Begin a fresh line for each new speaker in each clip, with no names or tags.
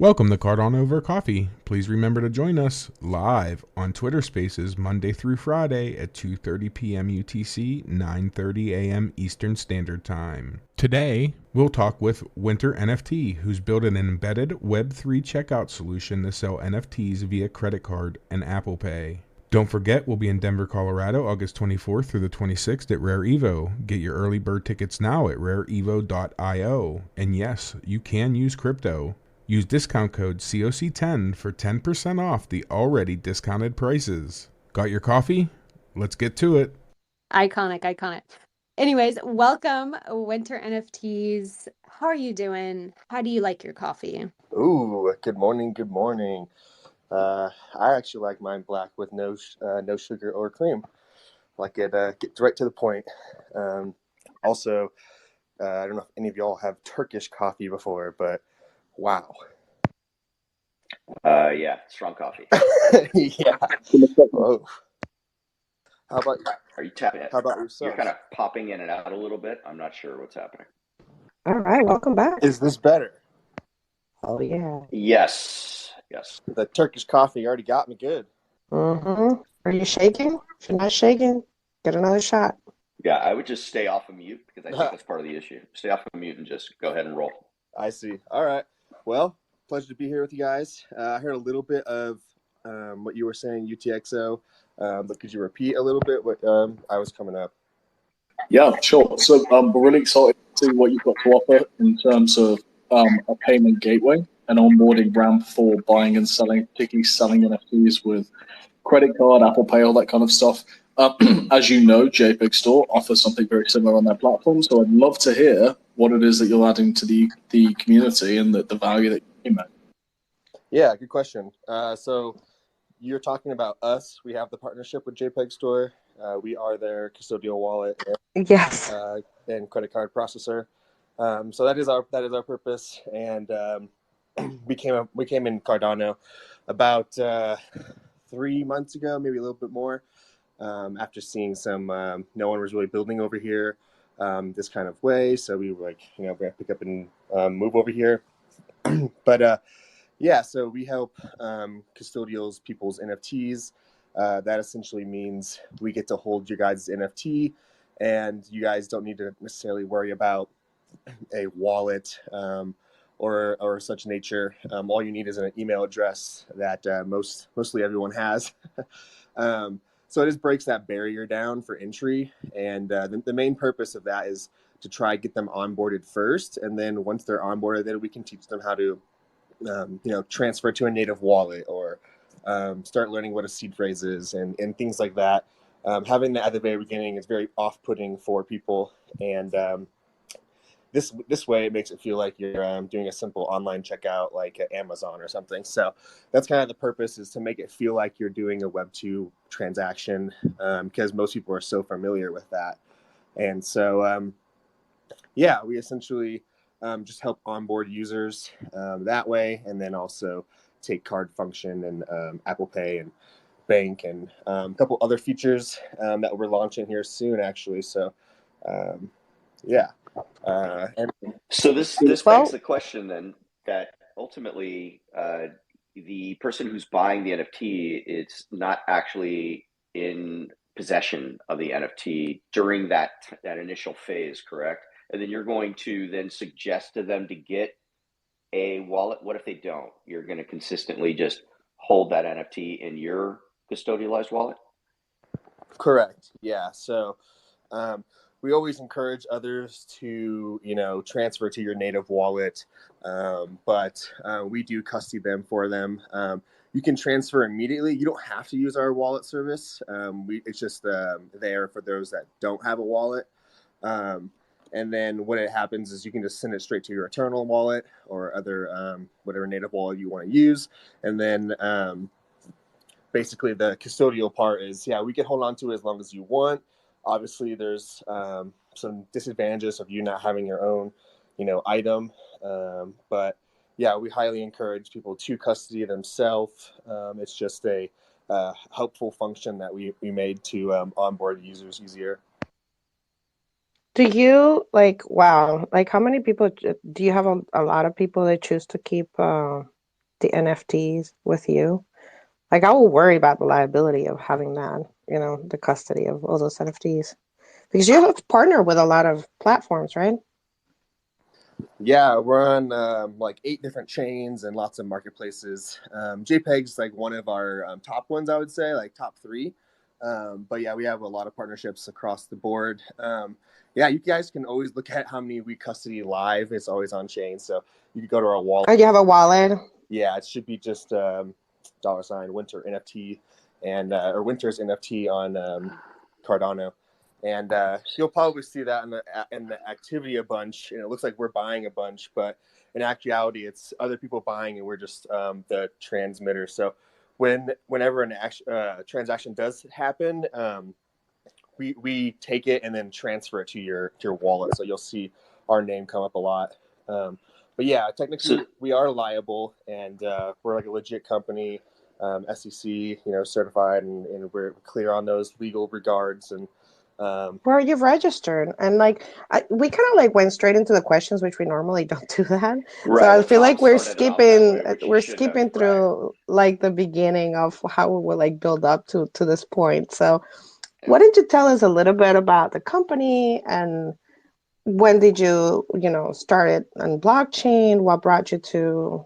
Welcome to Cardano Over Coffee. Please remember to join us live on Twitter Spaces Monday through Friday at 2:30 p.m. UTC, 9:30 a.m. Eastern Standard Time. Today, we'll talk with Winter NFT, who's built an embedded Web3 checkout solution to sell NFTs via credit card and Apple Pay. Don't forget, we'll be in Denver, Colorado, August 24th through the 26th at Rare Evo. Get your early bird tickets now at rareevo.io. And yes, you can use crypto. Use discount code COC10 for 10% off the already discounted prices. Got your coffee? Let's get to it.
Iconic. Anyways, welcome, Winter NFTs. How are you doing? How do you like your coffee?
Ooh, good morning, good morning. I actually like mine black with no sugar or cream. Like it gets right to the point. Also, I don't know if any of y'all have Turkish coffee before, but wow.
Yeah, strong coffee.
Yeah. Oh. How about
Are you tapping it?
how about
You're
yourself?
kind of popping in and out a little bit. I'm not sure what's happening.
All right, welcome back.
Is this better?
Oh yeah.
Yes.
The Turkish coffee already got me good.
Mm-hmm. Are you shaking? If you're not shaking, get another shot.
Yeah, I would just stay off of mute because I think that's part of the issue. Stay off of mute and just go ahead and roll.
I see. All right. Well, pleasure to be here with you guys. I heard a little bit of what you were saying, UTXO, but could you repeat a little bit what I was coming up?
Yeah, sure. So we're really excited to see what you've got to offer in terms of a payment gateway and onboarding ramp for buying and selling, particularly selling NFTs with credit card, Apple Pay, all that kind of stuff. As you know, JPEG Store offers something very similar on their platform. So I'd love to hear what it is that you're adding to the community and the value that you make.
Yeah, good question. So you're talking about us. We have the partnership with JPEG Store. We are their custodial wallet
Yes.
and credit card processor. So that is our purpose. And we came in Cardano about 3 months ago, maybe a little bit more. After seeing some, no one was really building over here this kind of way. So we were like, we're going to pick up and move over here. But yeah, so we help custodials, people's NFTs. That essentially means we get to hold your guys' NFT, and you guys don't need to necessarily worry about a wallet or such nature. All you need is an email address that mostly everyone has. So it just breaks that barrier down for entry, and the main purpose of that is to try get them onboarded first, and then once they're onboarded, then we can teach them how to transfer to a native wallet or start learning what a seed phrase is and things like that. Having that at the very beginning is very off-putting for people, and this way it makes it feel like you're doing a simple online checkout like at Amazon or something. So that's kind of the purpose, is to make it feel like you're doing a Web2 transaction, because most people are so familiar with that. And so yeah, we essentially just help onboard users that way, and then also take card function and Apple Pay and bank and a couple other features that we're launching here soon, actually. So yeah. And
So this begs the question then that ultimately the person who's buying the NFT is not actually in possession of the NFT during that initial phase, correct? And then you're going to then suggest to them to get a wallet. What if they don't? You're going to consistently just hold that NFT in your custodialized wallet?
correct. Yeah. So we always encourage others to, transfer to your native wallet, but we do custody them for them. You can transfer immediately. You don't have to use our wallet service. It's just there for those that don't have a wallet. And then what it happens is you can just send it straight to your Eternal wallet or other whatever native wallet you want to use. And then basically the custodial part is, yeah, we can hold on to it as long as you want. Obviously, there's some disadvantages of you not having your own, item. But yeah, we highly encourage people to custody themselves. It's just a helpful function that we made to onboard users easier.
Do you how many people do you have a lot of people that choose to keep the NFTs with you. Like I will worry about the liability of having that, the custody of all those NFTs. Because you have to partner with a lot of platforms, right?
Yeah, we're on like 8 different chains and lots of marketplaces. JPEG's like one of our top ones, I would say, like top 3. But yeah, we have a lot of partnerships across the board. Yeah, you guys can always look at how many we custody live. It's always on chain, so you can go to our wallet.
Oh, you have a wallet?
Yeah, it should be just $Winter NFT and or Winter's NFT on Cardano. And you'll probably see that in the activity a bunch, and it looks like we're buying a bunch, but in actuality, it's other people buying, and we're just the transmitter. So whenever an transaction does happen, we take it and then transfer it to your wallet. So you'll see our name come up a lot. But yeah, technically we are liable, and we're like a legit company, SEC, certified, and we're clear on those legal regards. And
where you've registered, and like we kind of like went straight into the questions, which we normally don't do that.
Right.
So I
Well,
feel like
Tom started it off that way,
we're
which he shouldn't have,
through like the beginning of how we will like build up to this point. So why don't you tell us a little bit about the company, and when did you start it on blockchain? What brought you to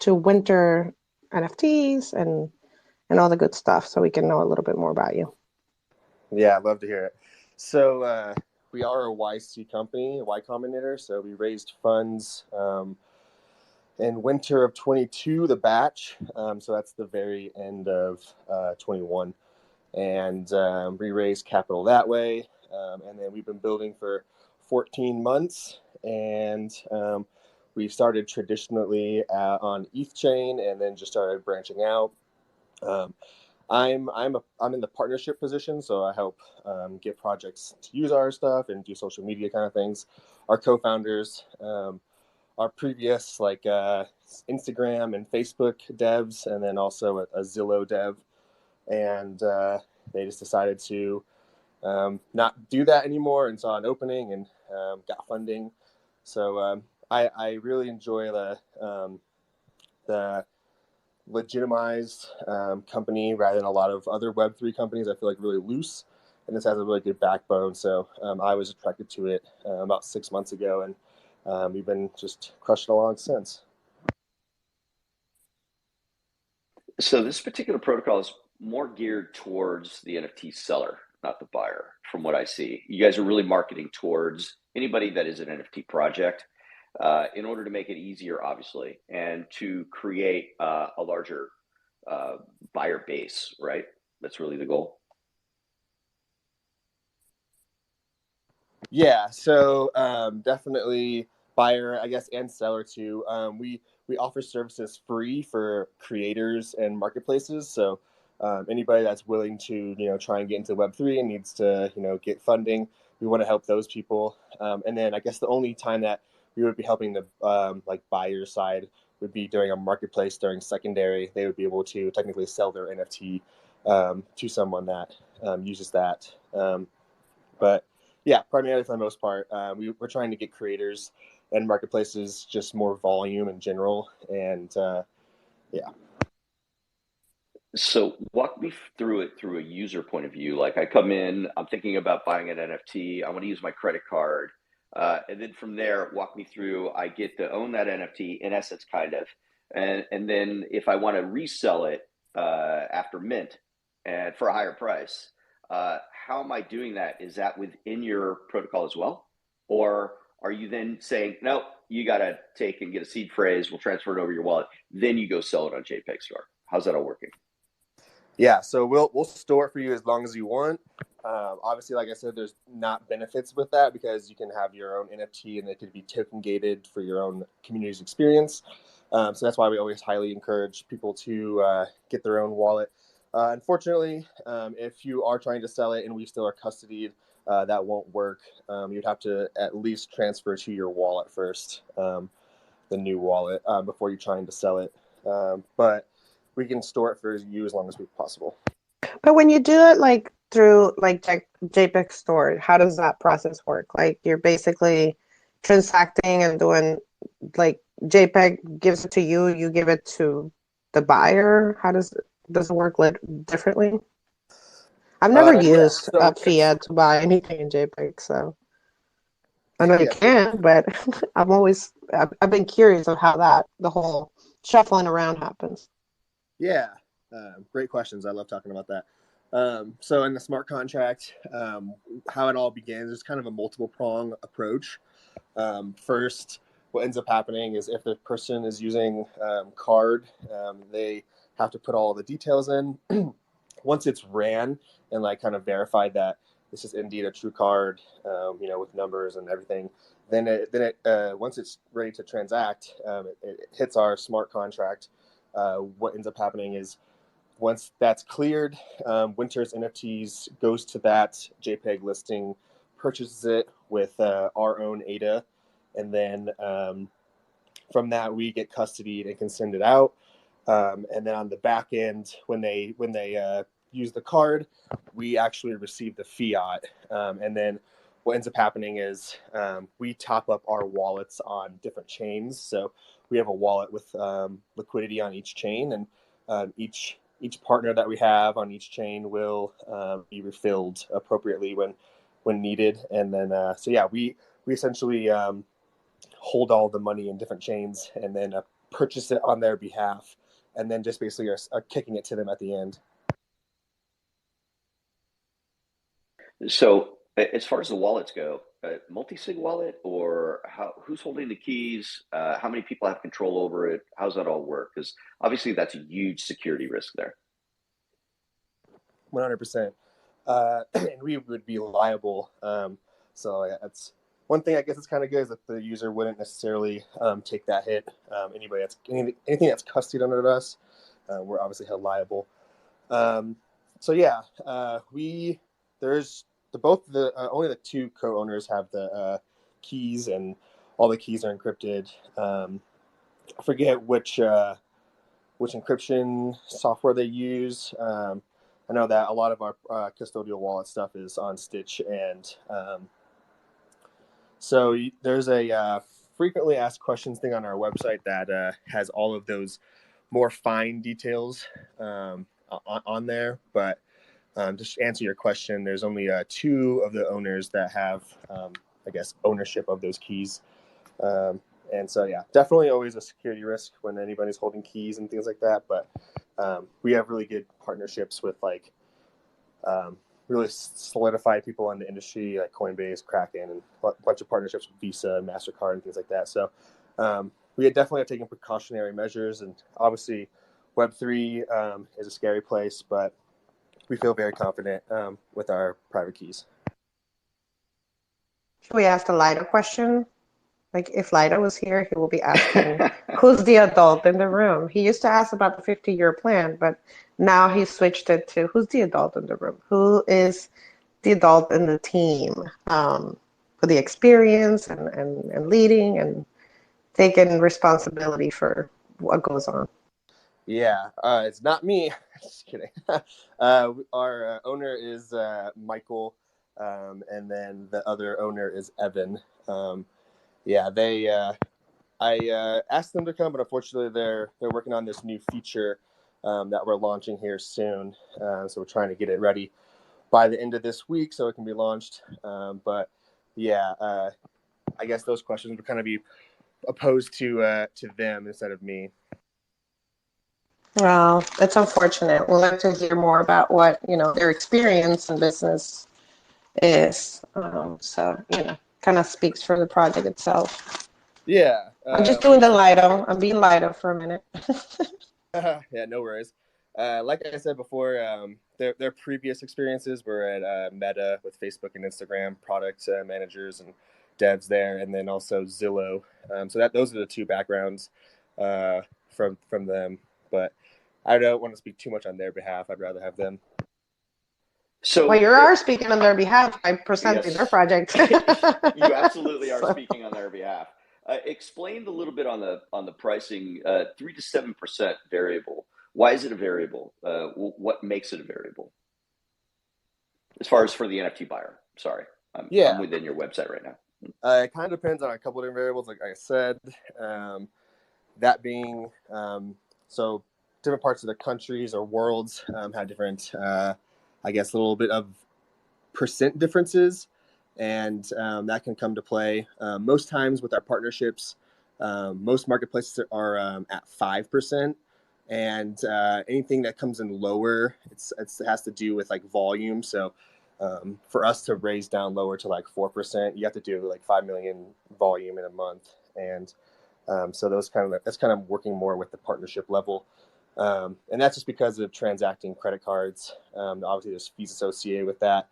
Winter NFTs and all the good stuff, so we can know a little bit more about you.
Yeah, I'd love to hear it. So we are a YC company, Y Combinator. So we raised funds in winter of 22, the batch. So that's the very end of 21. And we raised capital that way. And then we've been building for 14 months. And we started traditionally on ETH chain, and then just started branching out. I'm in the partnership position, so I help get projects to use our stuff and do social media kind of things. Our co-founders are previous Instagram and Facebook devs, and then also a Zillow dev, and they just decided to not do that anymore and saw an opening and got funding. So I really enjoy the legitimized company rather than a lot of other Web3 companies. I feel like really loose, and this has a really good backbone. So I was attracted to it about 6 months ago, and we've been just crushing along since.
So this particular protocol is more geared towards the NFT seller, not the buyer, from what I see. You guys are really marketing towards anybody that is an NFT project in order to make it easier, obviously, and to create a larger buyer base, right? That's really the goal.
Yeah, so definitely buyer, I guess, and seller too. We offer services free for creators and marketplaces. So anybody that's willing to try and get into Web3 and needs to get funding, we want to help those people. And then I guess the only time that we would be helping the buyer side would be during a marketplace, during secondary. They would be able to technically sell their NFT to someone that uses that. But yeah, primarily for the most part, we're trying to get creators and marketplaces just more volume in general. And yeah.
So walk me through it through a user point of view. Like I come in, I'm thinking about buying an NFT. I want to use my credit card. And then from there, walk me through, I get to own that NFT in essence, kind of. And then if I want to resell it after mint and for a higher price, how am I doing that? Is that within your protocol as well? Or are you then saying, no, you got to take and get a seed phrase, we'll transfer it over your wallet, then you go sell it on JPEG Store? How's that all working?
Yeah, so we'll store it for you as long as you want. Obviously, like I said, there's not benefits with that because you can have your own NFT and it could be token gated for your own community's experience. So that's why we always highly encourage people to get their own wallet. Unfortunately, if you are trying to sell it and we still are custodied, that won't work. You'd have to at least transfer to your wallet first, the new wallet, before you're trying to sell it. But we can store it for you as long as possible.
But when you do it like through like JPEG Store, how does that process work? Like you're basically transacting and doing like JPEG gives it to you, you give it to the buyer? How does it work differently? I've never
Yeah,
used
so it's
Fiat to buy anything in JPEG, so I know you
yeah,
can, but I've been curious of how the whole shuffling around happens.
yeah. Great questions. I love talking about that. So in the smart contract, how it all begins is kind of a multiple prong approach. First, what ends up happening is if the person is using card, they have to put all the details in. Once it's ran and like kind of verified that this is indeed a true card, with numbers and everything, then it once it's ready to transact, it hits our smart contract. What ends up happening is once that's cleared, Winter's NFTs goes to that JPEG listing, purchases it with our own ADA, and then from that we get custodied and can send it out. And then on the back end, when they use the card, we actually receive the fiat. And then what ends up happening is we top up our wallets on different chains. So we have a wallet with liquidity on each chain, and each partner that we have on each chain will be refilled appropriately when needed. And then we essentially hold all the money in different chains and then purchase it on their behalf, and then just basically are kicking it to them at the end.
So as far as the wallets go, multi-sig wallet, or who's holding the keys? How many people have control over it? How's that all work? Because obviously that's a huge security risk there.
100%. And we would be liable. So that's one thing I guess it's kind of good is that the user wouldn't necessarily take that hit. Anything that's custodied under us, we're obviously held liable. There's only the two co-owners have the keys, and all the keys are encrypted. I forget which encryption software they use. I know that a lot of our custodial wallet stuff is on Stitch, and so there's a frequently asked questions thing on our website that has all of those more fine details on there. But just to answer your question, there's only two of the owners that have, ownership of those keys. And so, definitely always a security risk when anybody's holding keys and things like that. But we have really good partnerships with really solidified people in the industry, like Coinbase, Kraken, and a bunch of partnerships with Visa and MasterCard and things like that. So we definitely have taken precautionary measures. And obviously, Web3 is a scary place, but we feel very confident with our private keys.
Should we ask the Lido question? Like, if Lido was here, he will be asking, who's the adult in the room? He used to ask about the 50-year plan, but now he switched it to, who's the adult in the room? Who is the adult in the team for the experience and leading and taking responsibility for what goes on?
Yeah, it's not me. Just kidding. Our owner is Michael, and then the other owner is Evan. I asked them to come, but unfortunately they're working on this new feature that we're launching here soon. So we're trying to get it ready by the end of this week so it can be launched. I guess those questions would kind of be opposed to them instead of me.
Well, it's unfortunate. We'll have to hear more about what, their experience in business is. Kind of speaks for the project itself.
Yeah.
I'm just doing the Lido. I'm being Lido for a minute.
Yeah, no worries. Like I said before, their previous experiences were at Meta with Facebook and Instagram product managers and devs there, and then also Zillow. So those are the two backgrounds from them. But I don't want to speak too much on their behalf. I'd rather have them.
So
well, you are speaking on their behalf by presenting their project.
You absolutely are speaking on their behalf. Explain a little bit on the pricing. 3 to 7% variable. Why is it a variable? What makes it a variable? As far as for the NFT buyer. Sorry, I'm within your website right now.
It kind of depends on a couple of different variables. Like I said, that being so different parts of the countries or worlds have different, I guess, a little bit of percent differences, and that can come to play. Most times with our partnerships, most marketplaces are at 5%, and anything that comes in lower, it has to do with like volume. So for us to raise down lower to like 4%, you have to do like 5 million volume in a month, and so that's kind of working more with the partnership level. And that's just because of transacting credit cards. Obviously, there's fees associated with that.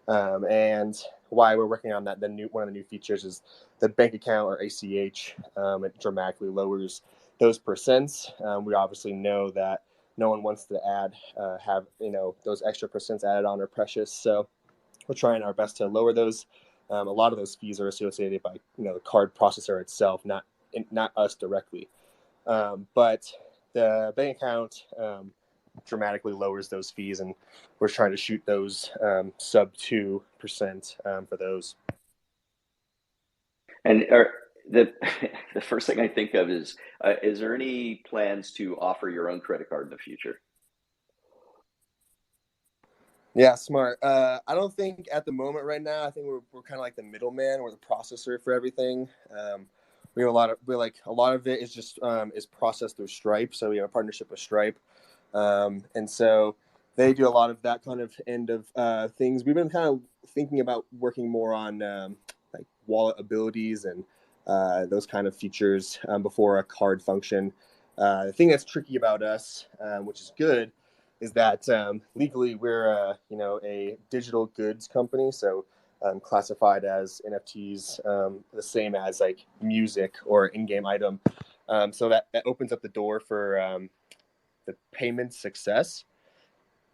And why we're working on that, one of the new features is the bank account, or ACH. It dramatically lowers those percents. We obviously know that no one wants to have those extra percents added on are precious. So we're trying our best to lower those. A lot of those fees are associated by the card processor itself, not us directly. But the bank account dramatically lowers those fees, and we're trying to shoot those sub 2% for those.
And the first thing I think of is there any plans to offer your own credit card in the future?
Yeah, smart. I don't think at the moment right now. I think we're kind of like the middleman. We're the processor for everything. We have a lot of it is just is processed through Stripe. So we have a partnership with Stripe, and so they do a lot of that kind of end of things. We've been kind of thinking about working more on like wallet abilities and those kind of features before a card function. The thing that's tricky about us, which is good, is that legally we're a digital goods company, so classified as NFTs, the same as like music or in-game item. So that opens up the door for the payment success.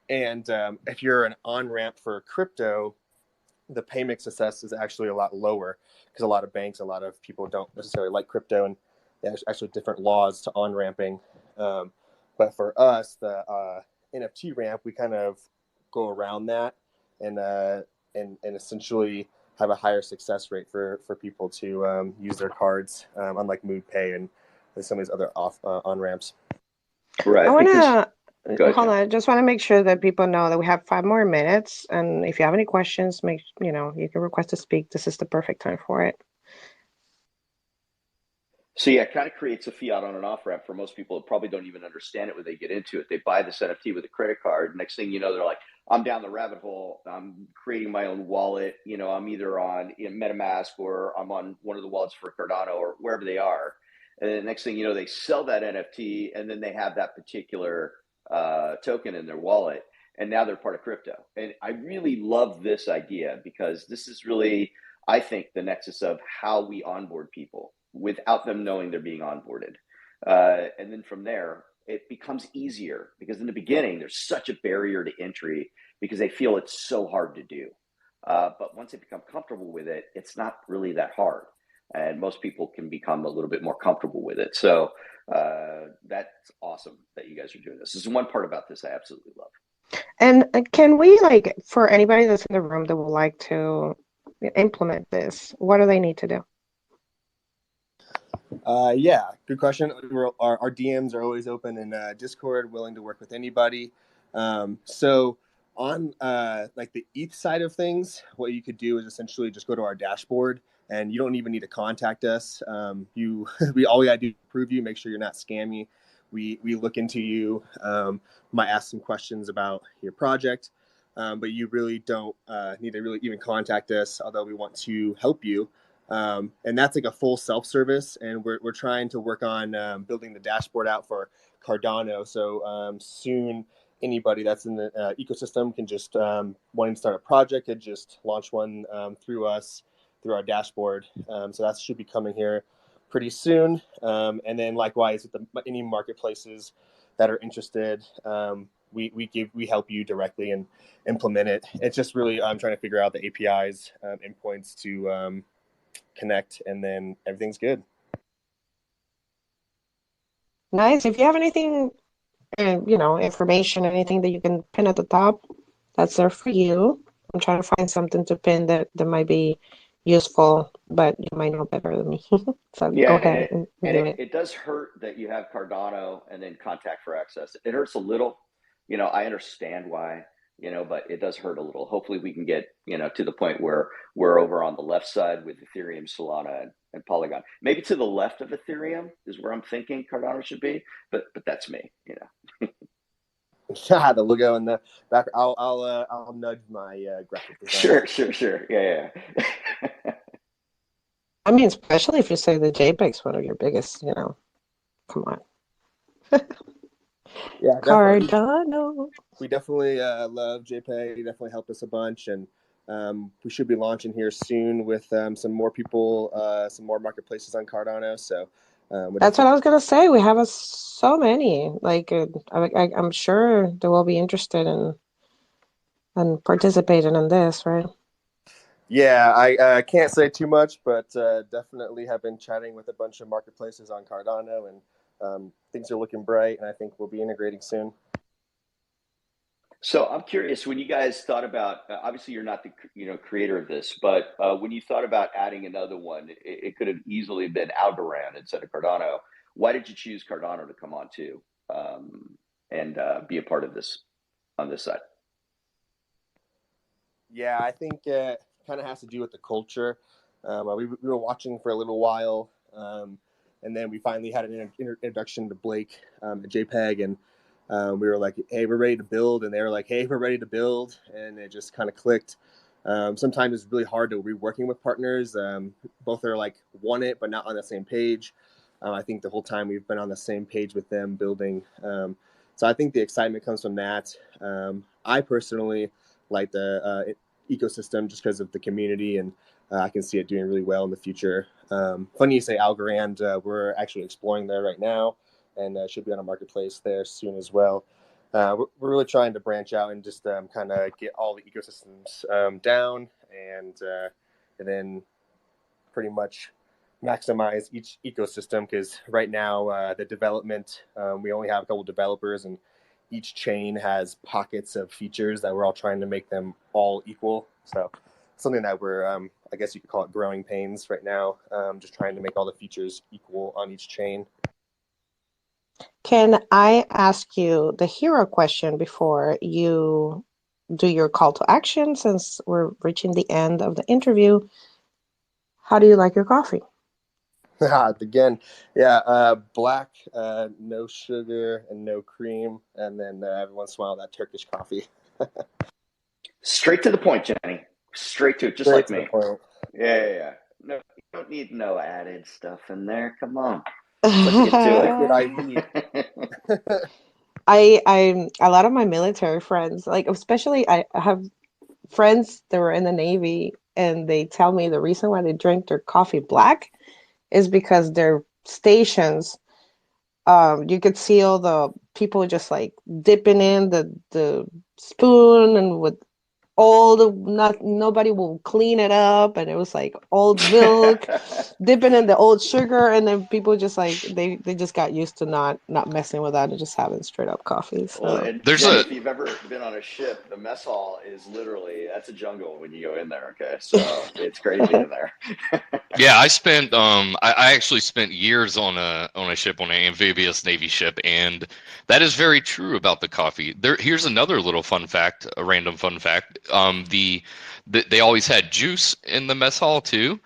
And if you're an on-ramp for crypto, the payment success is actually a lot lower because a lot of banks, a lot of people don't necessarily like crypto, and there's actually different laws to on-ramping. But for us, the NFT ramp, we kind of go around that and essentially have a higher success rate for people to use their cards, unlike Mood Pay and some of these other on ramps.
Right.
I want to hold on. I just want to make sure that people know that we have 5 more minutes, and if you have any questions, you can request to speak. This is the perfect time for it.
So yeah, it kind of creates a fiat on and off ramp for most people that probably don't even understand it when they get into it. They buy this NFT with a credit card. Next thing you know, they're like, I'm down the rabbit hole. I'm creating my own wallet. I'm either on MetaMask or I'm on one of the wallets for Cardano or wherever they are. And then the next thing you know, they sell that NFT, and then they have that particular token in their wallet, and now they're part of crypto. And I really love this idea because this is really, I think, the nexus of how we onboard people without them knowing they're being onboarded. And then from there, it becomes easier because in the beginning, there's such a barrier to entry because they feel it's so hard to do. But once they become comfortable with it, it's not really that hard. And most people can become a little bit more comfortable with it. So that's awesome that you guys are doing this. This is one part about this I absolutely love.
And can we, for anybody that's in the room that would like to implement this, what do they need to do?
Yeah, good question. Our DMs are always open in Discord, willing to work with anybody. So on the ETH side of things, what you could do is essentially just go to our dashboard, and you don't even need to contact us. All we gotta do is approve you, make sure you're not scammy. We look into you, might ask some questions about your project, but you really don't need to really even contact us, although we want to help you. And that's like a full self-service, and we're trying to work on building the dashboard out for Cardano. So soon, anybody that's in the ecosystem can just wanting to start a project could just launch one through us, through our dashboard. So that should be coming here pretty soon. And then likewise with any marketplaces that are interested, we help you directly and implement it. It's just really I'm trying to figure out the APIs, endpoints to connect, and then everything's good.
Nice. If you have anything, information, anything that you can pin at the top, that's there for you. I'm trying to find something to pin that might be useful, but you might know better than me. So
Yeah,
go ahead and do it.
it does hurt that you have Cardano and then contact for access. It hurts a little. I understand why, but it does hurt a little. Hopefully we can get, to the point where we're over on the left side with Ethereum, Solana, and Polygon. Maybe to the left of Ethereum is where I'm thinking Cardano should be, but that's me.
The logo in the back. I'll nudge my graphic designer.
Sure. Yeah.
I mean, especially if you say the JPEG's one of your biggest, come on.
Yeah,
Cardano.
We definitely love JPEG. He definitely helped us a bunch, and we should be launching here soon with some more people, some more marketplaces on Cardano. So
that's what I was gonna say. We have so many. Like, I'm sure they will be interested in and participating in this, right?
Yeah, I can't say too much, but definitely have been chatting with a bunch of marketplaces on Cardano, and things are looking bright, and I think we'll be integrating soon.
So I'm curious, when you guys thought about, obviously you're not the creator of this, but when you thought about adding another one, it could have easily been Algorand instead of Cardano. Why did you choose Cardano to come on to and be a part of this on this side?
Yeah, I think it kind of has to do with the culture. We were watching for a little while, and then we finally had an introduction to Blake at JPEG, and we were like, hey, we're ready to build. And they were like, hey, we're ready to build. And it just kind of clicked. Sometimes it's really hard to be working with partners. Both are like want it, but not on the same page. I think the whole time we've been on the same page with them building. So I think the excitement comes from that. I personally like the ecosystem just because of the community, and I can see it doing really well in the future. Funny you say Algorand. We're actually exploring there right now, and should be on a marketplace there soon as well. We're really trying to branch out and just kind of get all the ecosystems down, and then pretty much maximize each ecosystem, because right now the development, we only have a couple developers, and each chain has pockets of features that we're all trying to make them all equal. So something that we're, I guess you could call it growing pains right now, just trying to make all the features equal on each chain.
Can I ask you the hero question before you do your call to action, since we're reaching the end of the interview? How do you like your coffee?
Again, yeah, black, no sugar and no cream, and then every once in a while that Turkish coffee.
Straight to the point, Jenny. Straight to it, just
Straight
like me. Yeah. No, you don't need no added stuff in there. Come on. Let's get to
it.
I a lot of my military friends, like especially I have friends that were in the Navy, and they tell me the reason why they drink their coffee black is because their stations, you could see all the people just like dipping in the spoon, and with all the nobody will clean it up, and it was like old milk dipping in the old sugar, and then people just like they just got used to not messing with that and just having straight up coffee. So
well, and if you've ever been on a ship, the mess hall is literally, that's a jungle when you go in there. Okay, so it's crazy in there.
Yeah, I actually spent years on a ship, on an amphibious Navy ship, and that is very true about the coffee. Here's another little fun fact, a random fun fact. They always had juice in the mess hall too.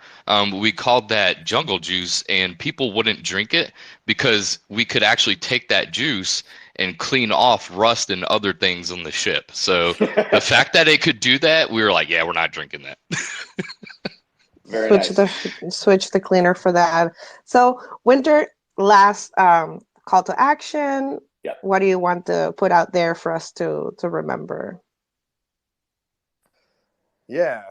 We called that jungle juice, and people wouldn't drink it because we could actually take that juice and clean off rust and other things on the ship. So the fact that it could do that, we were like, yeah, we're not drinking that.
Switch the cleaner for that. So Winter, last call to action.
Yep.
What do you want to put out there for us to remember?
Yeah,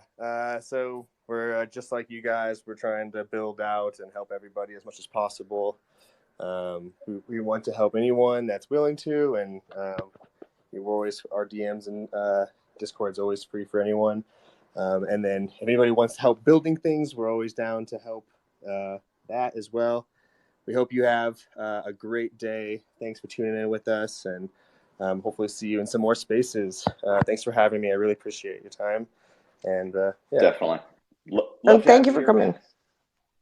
so we're just like you guys. We're trying to build out and help everybody as much as possible. We want to help anyone that's willing to, and we're always, our DMs and Discord's always free for anyone. And then if anybody wants to help building things, we're always down to help that as well. We hope you have a great day. Thanks for tuning in with us, and hopefully see you in some more spaces. Thanks for having me. I really appreciate your time. And yeah.
Definitely.
And thank you for coming.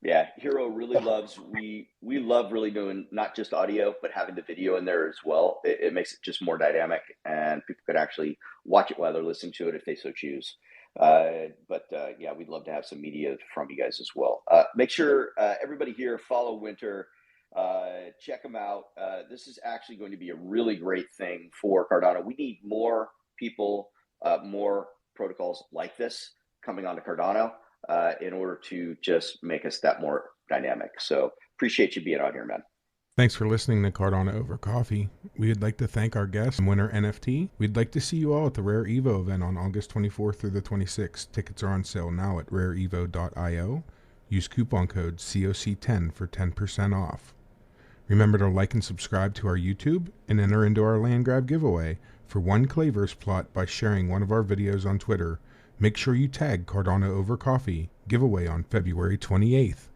Yeah, Hero really loves, we love really doing not just audio, but having the video in there as well. It makes it just more dynamic, and people could actually watch it while they're listening to it if they so choose. Yeah, we'd love to have some media from you guys as well. Make sure everybody here follow Winter. Check them out. This is actually going to be a really great thing for Cardano. We need more people, more protocols like this coming onto Cardano in order to just make us that more dynamic. So appreciate you being on here, man.
Thanks for listening to Cardano Over Coffee. We'd like to thank our guest, Winter NFT. We'd like to see you all at the Rare Evo event on August 24th through the 26th. Tickets are on sale now at rareevo.io. Use coupon code COC10 for 10% off. Remember to like and subscribe to our YouTube and enter into our land grab giveaway for one Clayverse plot by sharing one of our videos on Twitter. Make sure you tag Cardano Over Coffee. Giveaway on February 28th.